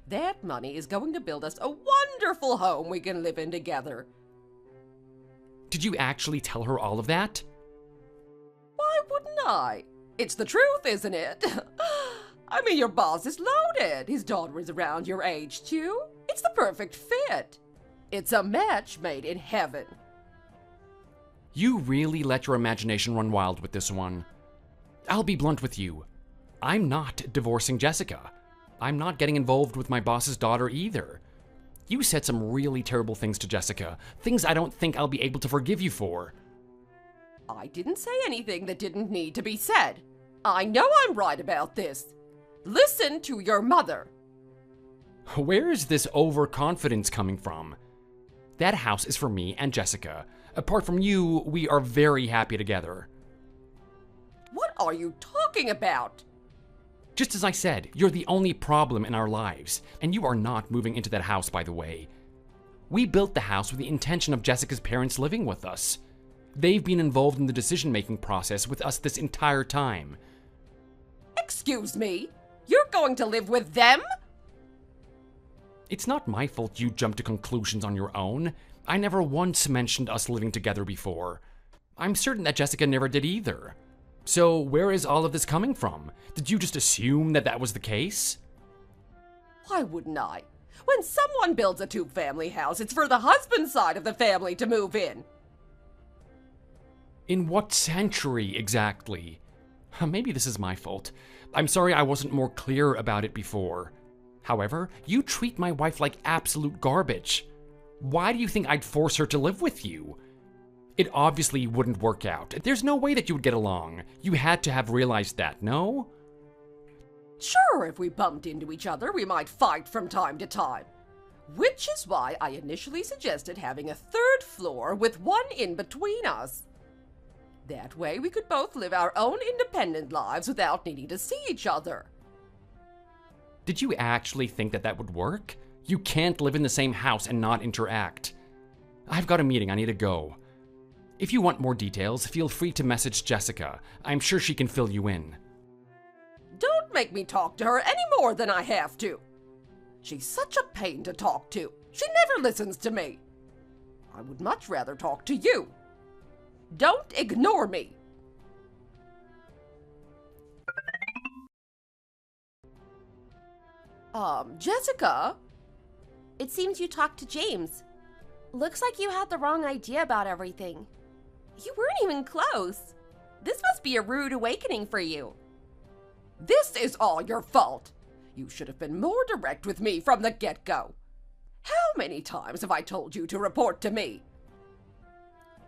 That money is going to build us a wonderful home we can live in together. Did you actually tell her all of that? Why wouldn't I? It's the truth, isn't it? I mean, your boss is loaded. His daughter is around your age, too. It's the perfect fit. It's a match made in heaven. You really let your imagination run wild with this one. I'll be blunt with you. I'm not divorcing Jessica. I'm not getting involved with my boss's daughter either. You said some really terrible things to Jessica, things I don't think I'll be able to forgive you for. I didn't say anything that didn't need to be said. I know I'm right about this. Listen to your mother. Where is this overconfidence coming from? That house is for me and Jessica. Apart from you, we are very happy together. What are you talking about? Just as I said, you're the only problem in our lives, and you are not moving into that house, by the way. We built the house with the intention of Jessica's parents living with us. They've been involved in the decision-making process with us this entire time. Excuse me? You're going to live with them? It's not my fault you jumped to conclusions on your own. I never once mentioned us living together before. I'm certain that Jessica never did either. So where is all of this coming from? Did you just assume that that was the case? Why wouldn't I? When someone builds a two-family house, it's for the husband's side of the family to move in. In what century exactly? Maybe this is my fault. I'm sorry I wasn't more clear about it before. However, you treat my wife like absolute garbage. Why do you think I'd force her to live with you? It obviously wouldn't work out. There's no way that you would get along. You had to have realized that, no? Sure, if we bumped into each other, we might fight from time to time. Which is why I initially suggested having a third floor with one in between us. That way we could both live our own independent lives without needing to see each other. Did you actually think that that would work? You can't live in the same house and not interact. I've got a meeting, I need to go. If you want more details, feel free to message Jessica. I'm sure she can fill you in. Don't make me talk to her any more than I have to. She's such a pain to talk to. She never listens to me. I would much rather talk to you. Don't ignore me. Jessica? It seems you talked to James. Looks like you had the wrong idea about everything. You weren't even close. This must be a rude awakening for you. This is all your fault. You should have been more direct with me from the get-go. How many times have I told you to report to me?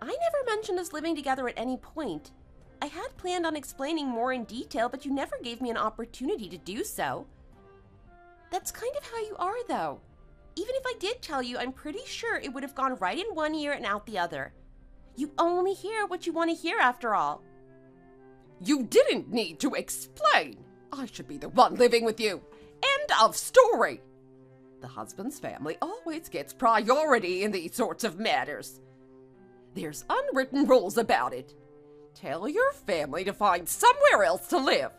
I never mentioned us living together at any point. I had planned on explaining more in detail, but you never gave me an opportunity to do so. That's kind of how you are, though. Even if I did tell you, I'm pretty sure it would have gone right in one ear and out the other. You only hear what you want to hear, after all. You didn't need to explain. I should be the one living with you. End of story. The husband's family always gets priority in these sorts of matters. There's unwritten rules about it. Tell your family to find somewhere else to live.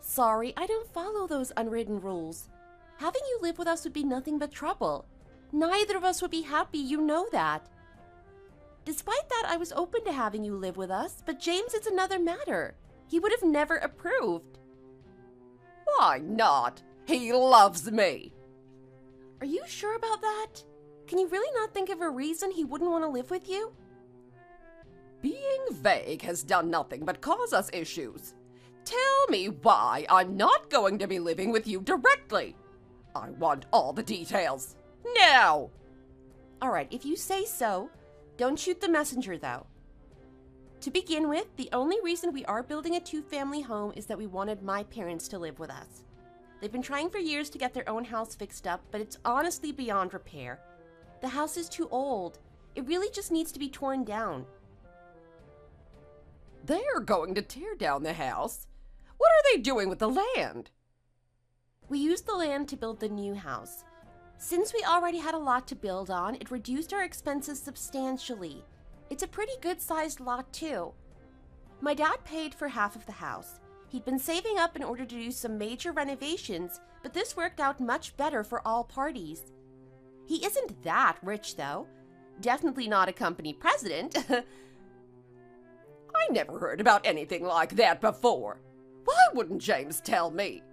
Sorry, I don't follow those unwritten rules. Having you live with us would be nothing but trouble. Neither of us would be happy, you know that. Despite that, I was open to having you live with us, but James is another matter. He would have never approved. Why not? He loves me. Are you sure about that? Can you really not think of a reason he wouldn't want to live with you? Being vague has done nothing but cause us issues. Tell me why I'm not going to be living with you directly. I want all the details. Now! All right, if you say so. Don't shoot the messenger, though. To begin with, the only reason we are building a two-family home is that we wanted my parents to live with us. They've been trying for years to get their own house fixed up, but it's honestly beyond repair. The house is too old. It really just needs to be torn down. They're going to tear down the house? What are they doing with the land? We used the land to build the new house. Since we already had a lot to build on, it reduced our expenses substantially. It's a pretty good-sized lot, too. My dad paid for half of the house. He'd been saving up in order to do some major renovations, but this worked out much better for all parties. He isn't that rich, though. Definitely not a company president. I I never heard about anything like that before. Why wouldn't James tell me?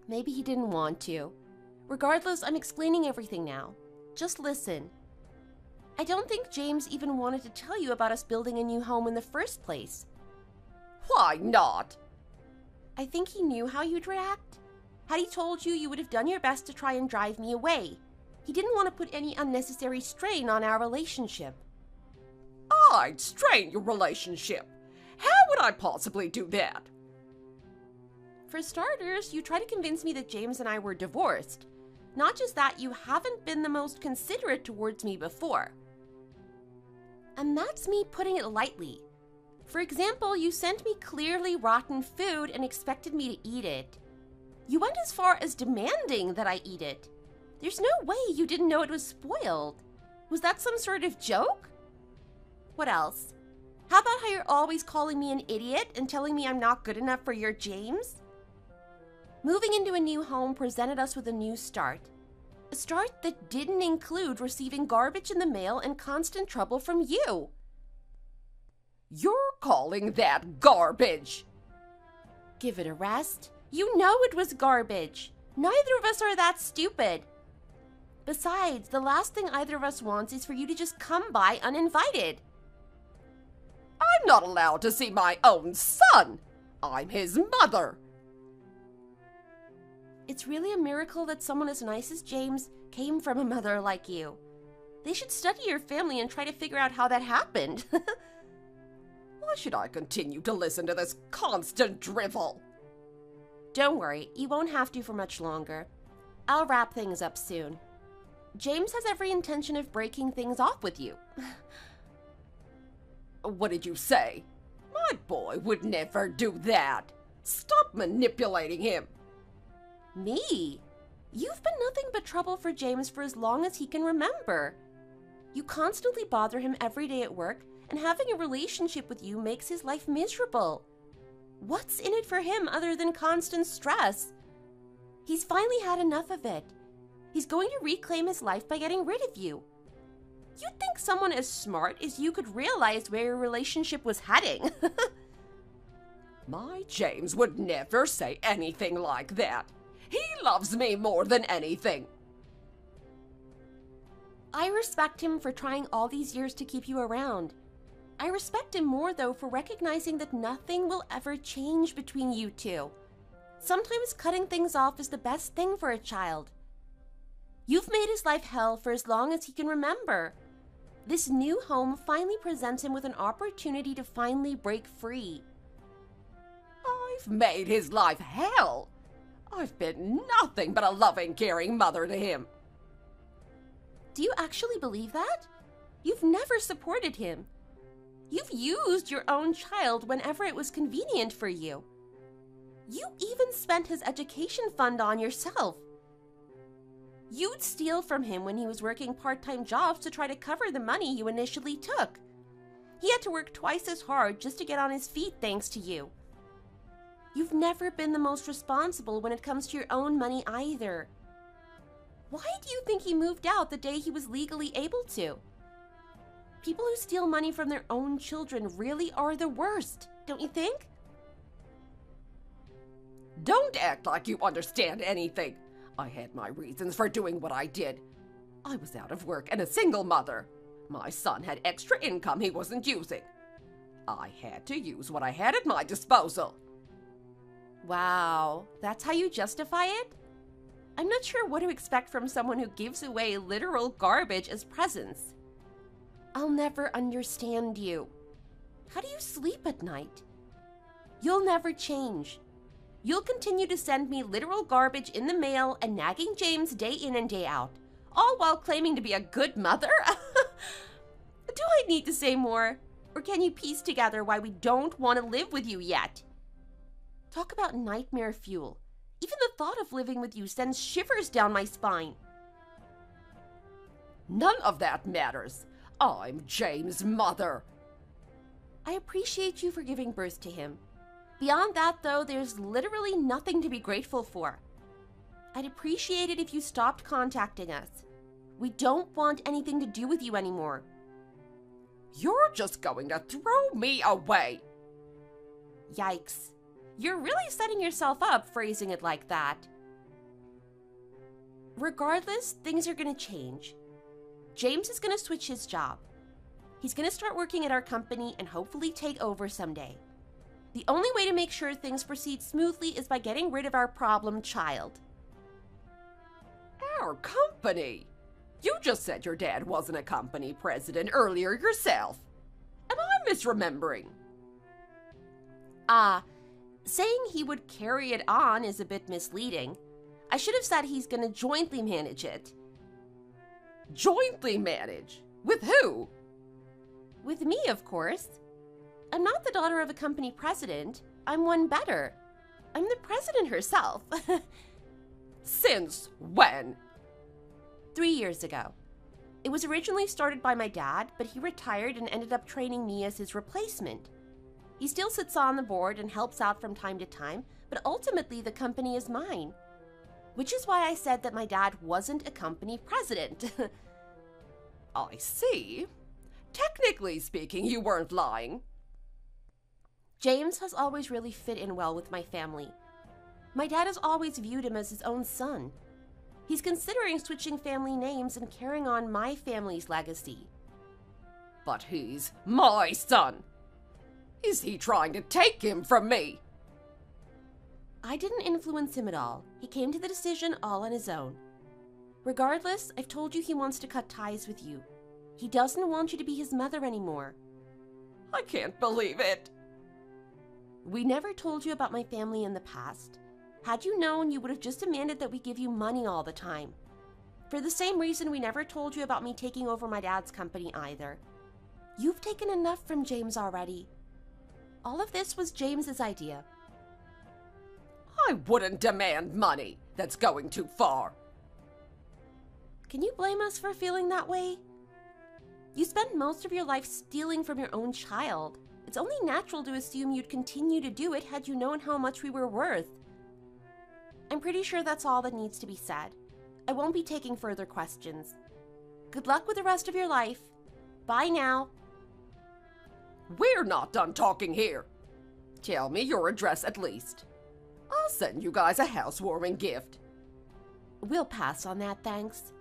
Maybe he didn't want to. Regardless, I'm explaining everything now. Just listen. I don't think James even wanted to tell you about us building a new home in the first place. Why not? I think he knew how you'd react. Had he told you, you would have done your best to try and drive me away. He didn't want to put any unnecessary strain on our relationship. I'd strain your relationship. How would I possibly do that? For starters, you try to convince me that James and I were divorced. Not just that, you haven't been the most considerate towards me before. And that's me putting it lightly. For example, you sent me clearly rotten food and expected me to eat it. You went as far as demanding that I eat it. There's no way you didn't know it was spoiled. Was that some sort of joke? What else? How about how you're always calling me an idiot and telling me I'm not good enough for your James? Moving into a new home presented us with a new start. A start that didn't include receiving garbage in the mail and constant trouble from you. You're calling that garbage? Give it a rest. You know it was garbage. Neither of us are that stupid. Besides, the last thing either of us wants is for you to just come by uninvited. I'm not allowed to see my own son. I'm his mother. It's really a miracle that someone as nice as James came from a mother like you. They should study your family and try to figure out how that happened. Why should I continue to listen to this constant drivel? Don't worry, you won't have to for much longer. I'll wrap things up soon. James has every intention of breaking things off with you. What did you say? My boy would never do that. Stop manipulating him. Me? You've been nothing but trouble for James for as long as he can remember. You constantly bother him every day at work, and having a relationship with you makes his life miserable. What's in it for him other than constant stress? He's finally had enough of it. He's going to reclaim his life by getting rid of you. You'd think someone as smart as you could realize where your relationship was heading. My James would never say anything like that. He loves me more than anything. I respect him for trying all these years to keep you around. I respect him more, though, for recognizing that nothing will ever change between you two. Sometimes cutting things off is the best thing for a child. You've made his life hell for as long as he can remember. This new home finally presents him with an opportunity to finally break free. I've made his life hell. I've been nothing but a loving, caring mother to him. Do you actually believe that? You've never supported him. You've used your own child whenever it was convenient for you. You even spent his education fund on yourself. You'd steal from him when he was working part-time jobs to try to cover the money you initially took. He had to work twice as hard just to get on his feet thanks to you. You've never been the most responsible when it comes to your own money either. Why do you think he moved out the day he was legally able to? People who steal money from their own children really are the worst, don't you think? Don't act like you understand anything. I had my reasons for doing what I did. I was out of work and a single mother. My son had extra income he wasn't using. I had to use what I had at my disposal. Wow, that's how you justify it? I'm not sure what to expect from someone who gives away literal garbage as presents. I'll never understand you. How do you sleep at night? You'll never change. You'll continue to send me literal garbage in the mail and nagging James day in and day out, all while claiming to be a good mother? Do I need to say more? Or can you piece together why we don't want to live with you yet? Talk about nightmare fuel. Even the thought of living with you sends shivers down my spine. None of that matters. I'm James' mother. I appreciate you for giving birth to him. Beyond that, though, there's literally nothing to be grateful for. I'd appreciate it if you stopped contacting us. We don't want anything to do with you anymore. You're just going to throw me away. Yikes. You're really setting yourself up phrasing it like that. Regardless, things are going to change. James is going to switch his job. He's going to start working at our company and hopefully take over someday. The only way to make sure things proceed smoothly is by getting rid of our problem child. Our company? You just said your dad wasn't a company president earlier yourself. Am I misremembering? Saying he would carry it on is a bit misleading. I should have said he's going to jointly manage it. Jointly manage? With who? With me, of course. I'm not the daughter of a company president. I'm one better. I'm the president herself. Since when? 3 years ago. It was originally started by my dad, but he retired and ended up training me as his replacement. He still sits on the board and helps out from time to time, but ultimately the company is mine. Which is why I said that my dad wasn't a company president. I see. Technically speaking, you weren't lying. James has always really fit in well with my family. My dad has always viewed him as his own son. He's considering switching family names and carrying on my family's legacy. But he's my son. Is he trying to take him from me? I didn't influence him at all. He came to the decision all on his own. Regardless, I've told you he wants to cut ties with you. He doesn't want you to be his mother anymore. I can't believe it. We never told you about my family in the past. Had you known, you would have just demanded that we give you money all the time. For the same reason, we never told you about me taking over my dad's company either. You've taken enough from James already. All of this was James's idea. I wouldn't demand money. That's going too far. Can you blame us for feeling that way? You spent most of your life stealing from your own child. It's only natural to assume you'd continue to do it had you known how much we were worth. I'm pretty sure that's all that needs to be said. I won't be taking further questions. Good luck with the rest of your life. Bye now. We're not done talking here. Tell me your address at least. I'll send you guys a housewarming gift. We'll pass on that, thanks.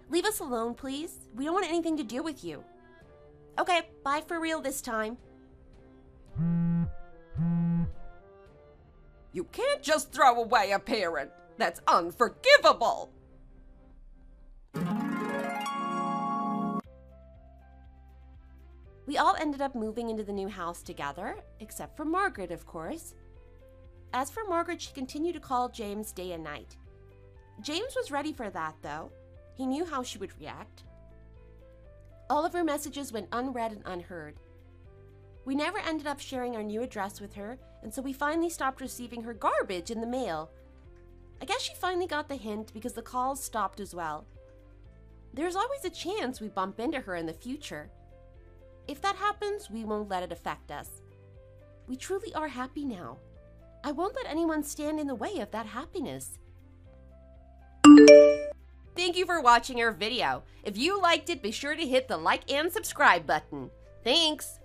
Leave us alone, please. We don't want anything to do with you. Okay, bye for real this time. You can't just throw away a parent. That's unforgivable. We all ended up moving into the new house together, except for Margaret, of course. As for Margaret, she continued to call James day and night. James was ready for that, though. He knew how she would react. All of her messages went unread and unheard. We never ended up sharing our new address with her, and so we finally stopped receiving her garbage in the mail. I guess she finally got the hint because the calls stopped as well. There's always a chance we bump into her in the future. If that happens, we won't let it affect us. We truly are happy now. I won't let anyone stand in the way of that happiness. Thank you for watching our video. If you liked it, be sure to hit the like and subscribe button. Thanks!